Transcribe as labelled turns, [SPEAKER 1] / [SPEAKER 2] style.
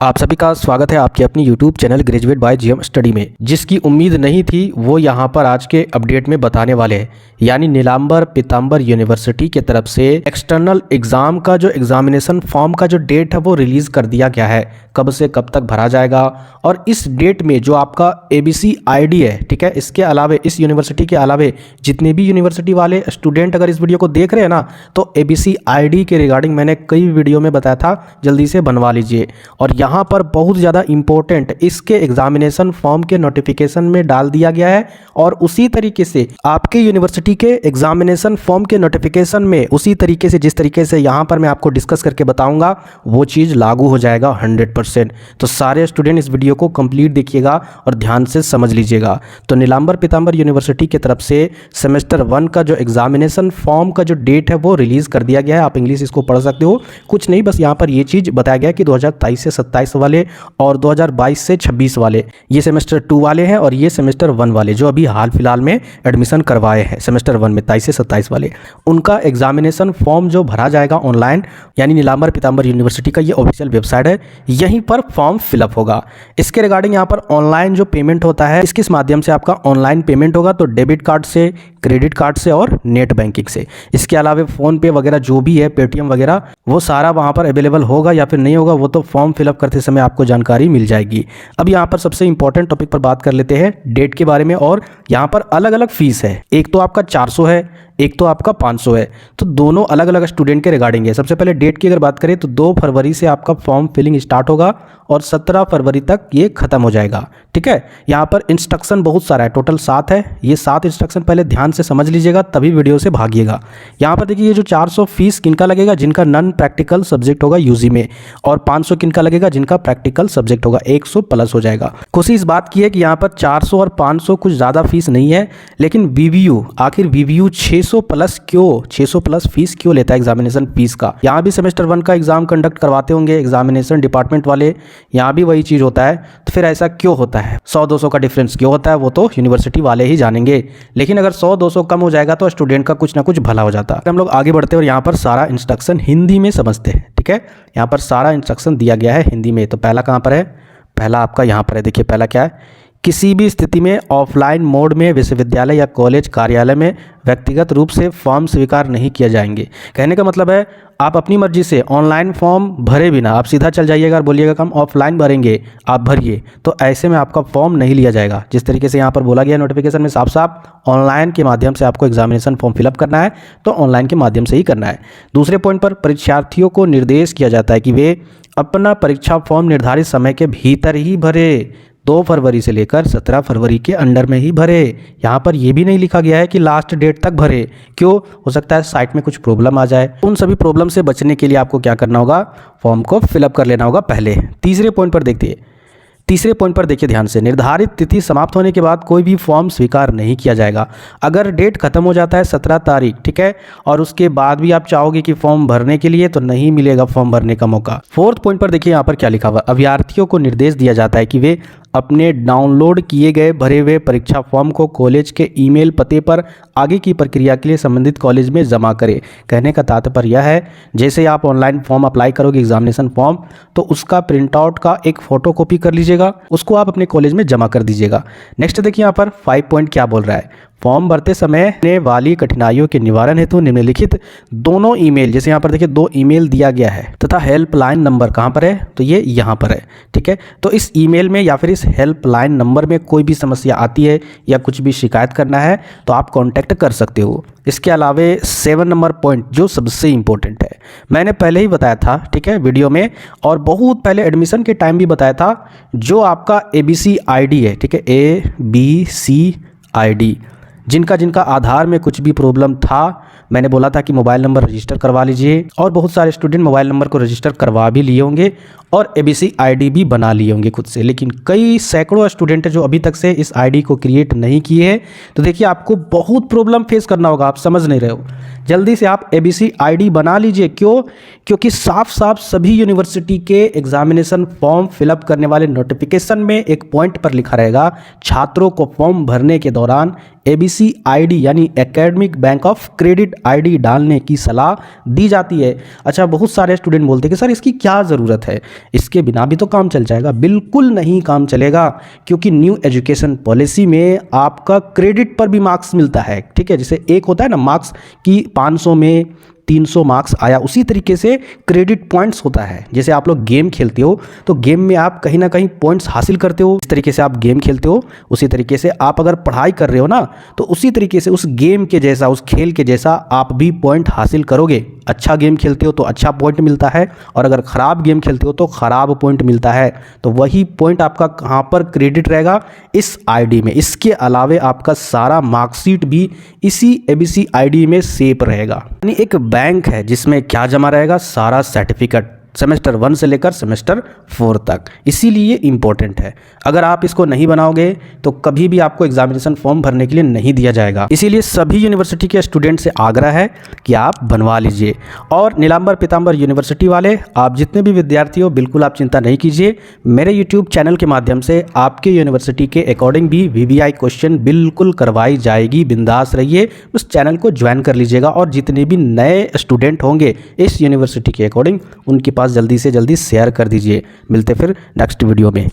[SPEAKER 1] आप सभी का स्वागत है आपके अपनी YouTube channel graduate by GM study में। जिसकी उम्मीद नहीं थी वो यहाँ पर आज के अपडेट में बताने वाले हैं। यानी नीलांबर पीतांबर यूनिवर्सिटी की तरफ से एक्सटर्नल एग्जाम का जो एग्जामिनेशन फॉर्म का जो डेट है वो रिलीज कर दिया गया है। कब से कब तक भरा जाएगा और इस डेट में जो आपका ABC ID है, ठीक है, इसके अलावे इस यूनिवर्सिटी के अलावे जितने भी यूनिवर्सिटी वाले स्टूडेंट अगर इस वीडियो को देख रहे हैं ना, तो ABC ID के रिगार्डिंग मैंने कई वीडियो में बताया था, जल्दी से बनवा लीजिए। और यहाँ पर बहुत ज़्यादा इंपॉर्टेंट इसके एग्जामिनेशन फॉर्म के नोटिफिकेशन में डाल दिया गया है और उसी तरीके से आपके यूनिवर्सिटी के एग्जामिनेशन फॉर्म के नोटिफिकेशन में उसी तरीके से जिस तरीके से यहाँ पर मैं आपको डिस्कस करके बताऊंगा वो चीज़ लागू हो जाएगा 100%। तो सारे स्टूडेंट इस वीडियो को कंप्लीट देखिएगा और ध्यान से समझ लीजिएगा। तो नीलांबर पीतांबर यूनिवर्सिटी की तरफ से सेमेस्टर 1 का जो एग्जामिनेशन फॉर्म का जो डेट है वो रिलीज कर दिया गया है। आप इंग्लिश इसको पढ़ सकते हो, कुछ नहीं, बस यहाँ पर ये चीज़ बताया गया कि 2023 से 27 वाले और 2022 से 26 वाले ये सेमेस्टर 2 वाले हैं और ये सेमेस्टर 1 वाले जो अभी हाल फिलहाल में एडमिशन करवाए हैं सेमेस्टर 1 में 23 से 27 वाले, उनका एग्जामिनेशन फॉर्म जो भरा जाएगा ऑनलाइन, यानी नीलांबर पीतांबर यूनिवर्सिटी का ये ऑफिशियल वेबसाइट है, यहीं पर फॉर्म फिलअप होगा। इसके रिगार्डिंग यहाँ पर ऑनलाइन जो पेमेंट होता है किस माध्यम से आपका ऑनलाइन पेमेंट होगा, तो डेबिट कार्ड से, क्रेडिट कार्ड से और नेट बैंकिंग से। इसके अलावा फोन पे वगैरह जो भी है, पेटीएम वगैरह, वो सारा वहाँ पर अवेलेबल होगा या फिर नहीं होगा वो तो फॉर्म फिलअप करते समय आपको जानकारी मिल जाएगी। अब यहाँ पर सबसे इंपॉर्टेंट टॉपिक पर बात कर लेते हैं डेट के बारे में। और यहाँ पर अलग अलग फीस है, एक तो आपका 400 है, एक तो आपका 500 है, तो दोनों अलग अलग स्टूडेंट के रिगार्डिंग है। सबसे पहले डेट की अगर बात करें तो 2 फरवरी से आपका फॉर्म फिलिंग स्टार्ट होगा और 17 फरवरी तक ये खत्म हो जाएगा। ठीक है, यहाँ पर इंस्ट्रक्शन बहुत सारा है, टोटल 7 है। ये 7 इंस्ट्रक्शन पहले ध्यान से समझ लीजिएगा तभी वीडियो से भागिएगा। यहाँ पर देखिए ये जो 400 फीस किनका लगेगा, जिनका नॉन प्रैक्टिकल सब्जेक्ट होगा यूजी में, और 500 किनका लगेगा, जिनका प्रैक्टिकल सब्जेक्ट होगा, 100 प्लस हो जाएगा। खुशी इस बात की है कि यहाँ पर 400 और 500 कुछ ज़्यादा फीस नहीं है, लेकिन VVU, आखिर VVU 600 प्लस क्यों, 600 प्लस फीस क्यों लेता है एग्जामिनेशन फीस का। यहाँ भी सेमेस्टर 1 का एग्जाम कंडक्ट करवाते होंगे एग्जामिनेशन डिपार्टमेंट वाले, यहाँ भी वही चीज़ होता है, तो फिर ऐसा क्यों होता है, 100-200 का डिफरेंस क्यों होता है वो तो यूनिवर्सिटी वाले ही जानेंगे। लेकिन अगर 100-200 कम हो जाएगा तो स्टूडेंट का कुछ ना कुछ भला हो जाता है। हम लोग आगे बढ़ते हैं और यहाँ पर सारा इंस्ट्रक्शन हिंदी में समझते हैं। ठीक है, यहाँ पर सारा इंस्ट्रक्शन दिया गया है हिंदी में। तो पहला कहाँ पर है, पहला आपका यहाँ पर है। देखिए पहला क्या है, किसी भी स्थिति में ऑफलाइन मोड में विश्वविद्यालय या कॉलेज कार्यालय में व्यक्तिगत रूप से फॉर्म स्वीकार नहीं किए जाएंगे। कहने का मतलब है आप अपनी मर्जी से ऑनलाइन फॉर्म भरे बिना आप सीधा चल जाइएगा और बोलिएगा कि हम ऑफलाइन भरेंगे, आप भरिए, तो ऐसे में आपका फॉर्म नहीं लिया जाएगा। जिस तरीके से यहाँ पर बोला गया नोटिफिकेशन में साफ साफ ऑनलाइन के माध्यम से आपको एग्जामिनेशन फॉर्म फिलअप करना है तो ऑनलाइन के माध्यम से ही करना है। दूसरे पॉइंट पर परीक्षार्थियों को निर्देश किया जाता है कि वे अपना परीक्षा फॉर्म निर्धारित समय के भीतर ही भरे, 2 फरवरी से लेकर 17 फरवरी के अंडर में ही भरे। यहाँ पर यह भी नहीं लिखा गया है कि लास्ट डेट तक भरे, क्यों, हो सकता है साइट में कुछ प्रॉब्लम आ जाए। उन सभी प्रॉब्लम से बचने के लिए आपको क्या करना होगा, फॉर्म को फिलअप कर लेना होगा पहले। तीसरे पॉइंट पर देखिए ध्यान से, निर्धारित तिथि समाप्त होने के बाद कोई भी फॉर्म स्वीकार नहीं किया जाएगा। अगर डेट खत्म हो जाता है 17 तारीख, ठीक है, और उसके बाद भी आप चाहोगे कि फॉर्म भरने के लिए, तो नहीं मिलेगा फॉर्म भरने का मौका। 4th पॉइंट पर देखिए यहाँ पर क्या लिखा हुआ, अभ्यर्थियों को निर्देश दिया जाता है कि वे अपने डाउनलोड किए गए भरे हुए परीक्षा फॉर्म को कॉलेज के ईमेल पते पर आगे की प्रक्रिया के लिए संबंधित कॉलेज में जमा करें। कहने का तात्पर्य यह है, जैसे आप ऑनलाइन फॉर्म अप्लाई करोगे एग्जामिनेशन फॉर्म, तो उसका प्रिंट आउट का एक फोटोकॉपी कर लीजिएगा, उसको आप अपने कॉलेज में जमा कर दीजिएगा। नेक्स्ट देखिए यहाँ पर 5 पॉइंट क्या बोल रहा है, फॉर्म भरते समय होने वाली कठिनाइयों के निवारण हेतु निम्नलिखित दोनों ईमेल, जैसे यहाँ पर देखिए 2 ईमेल दिया गया है तथा हेल्पलाइन नंबर कहाँ पर है, तो ये यहाँ पर है। ठीक है, तो इस ईमेल में या फिर इस हेल्पलाइन नंबर में कोई भी समस्या आती है या कुछ भी शिकायत करना है तो आप कांटेक्ट कर सकते हो। इसके अलावा 7 नंबर पॉइंट जो सबसे इंपॉर्टेंट है, मैंने पहले ही बताया था, ठीक है, वीडियो में, और बहुत पहले एडमिशन के टाइम भी बताया था, जो आपका ABC ID है, ठीक है, ABC ID, जिनका जिनका आधार में कुछ भी प्रॉब्लम था, मैंने बोला था कि मोबाइल नंबर रजिस्टर करवा लीजिए, और बहुत सारे स्टूडेंट मोबाइल नंबर को रजिस्टर करवा भी लिए होंगे और ABC ID भी बना लिए होंगे खुद से, लेकिन कई सैकड़ों स्टूडेंट हैं जो अभी तक से इस ID को क्रिएट नहीं किए हैं। तो देखिए आपको बहुत प्रॉब्लम फेस करना होगा, आप समझ नहीं रहे हो, जल्दी से आप ABC ID बना लीजिए। क्यों, क्योंकि साफ साफ सभी यूनिवर्सिटी के एग्जामिनेशन फॉर्म फिलअप करने वाले नोटिफिकेशन में एक पॉइंट पर लिखा रहेगा, छात्रों को फॉर्म भरने के दौरान ABC ID यानी academic bank of credit ID डालने की सलाह दी जाती है। अच्छा, बहुत सारे स्टूडेंट बोलते हैं कि सर इसकी क्या ज़रूरत है, इसके बिना भी तो काम चल जाएगा। बिल्कुल नहीं काम चलेगा, क्योंकि न्यू एजुकेशन पॉलिसी में आपका क्रेडिट पर भी मार्क्स मिलता है। ठीक है, जैसे एक होता है ना मार्क्स कि 500 में 300 मार्क्स आया, उसी तरीके से क्रेडिट पॉइंट्स होता है। जैसे आप लोग गेम खेलते हो तो गेम में आप कहीं ना कहीं पॉइंट्स हासिल करते हो, इस तरीके से आप गेम खेलते हो। उसी तरीके से आप अगर पढ़ाई कर रहे हो ना, तो उसी तरीके से उस गेम के जैसा, उस खेल के जैसा आप भी पॉइंट हासिल करोगे। अच्छा गेम खेलते हो तो अच्छा पॉइंट मिलता है, और अगर ख़राब गेम खेलते हो तो ख़राब पॉइंट मिलता है। तो वही पॉइंट आपका कहाँ पर क्रेडिट रहेगा, इस ID में। इसके अलावे आपका सारा मार्कशीट भी इसी ABC ID में सेव रहेगा। यानी एक बैंक है जिसमें क्या जमा रहेगा, सारा सर्टिफिकेट सेमेस्टर 1 से लेकर सेमेस्टर 4 तक। इसीलिए इम्पोर्टेंट है। अगर आप इसको नहीं बनाओगे तो कभी भी आपको एग्जामिनेशन फॉर्म भरने के लिए नहीं दिया जाएगा। इसीलिए सभी यूनिवर्सिटी के स्टूडेंट से आग्रह है कि आप बनवा लीजिए। और नीलांबर पीतांबर यूनिवर्सिटी वाले, आप जितने भी विद्यार्थी हो, बिल्कुल आप चिंता नहीं कीजिए। मेरे यूट्यूब चैनल के माध्यम से आपके यूनिवर्सिटी के अकॉर्डिंग भी VVI क्वेश्चन बिल्कुल करवाई जाएगी। बिंदास रहिए, उस चैनल को ज्वाइन कर लीजिएगा। और जितने भी नए स्टूडेंट होंगे इस यूनिवर्सिटी के अकॉर्डिंग, उनके पास जल्दी से जल्दी शेयर कर दीजिए। मिलते फिर नेक्स्ट वीडियो में।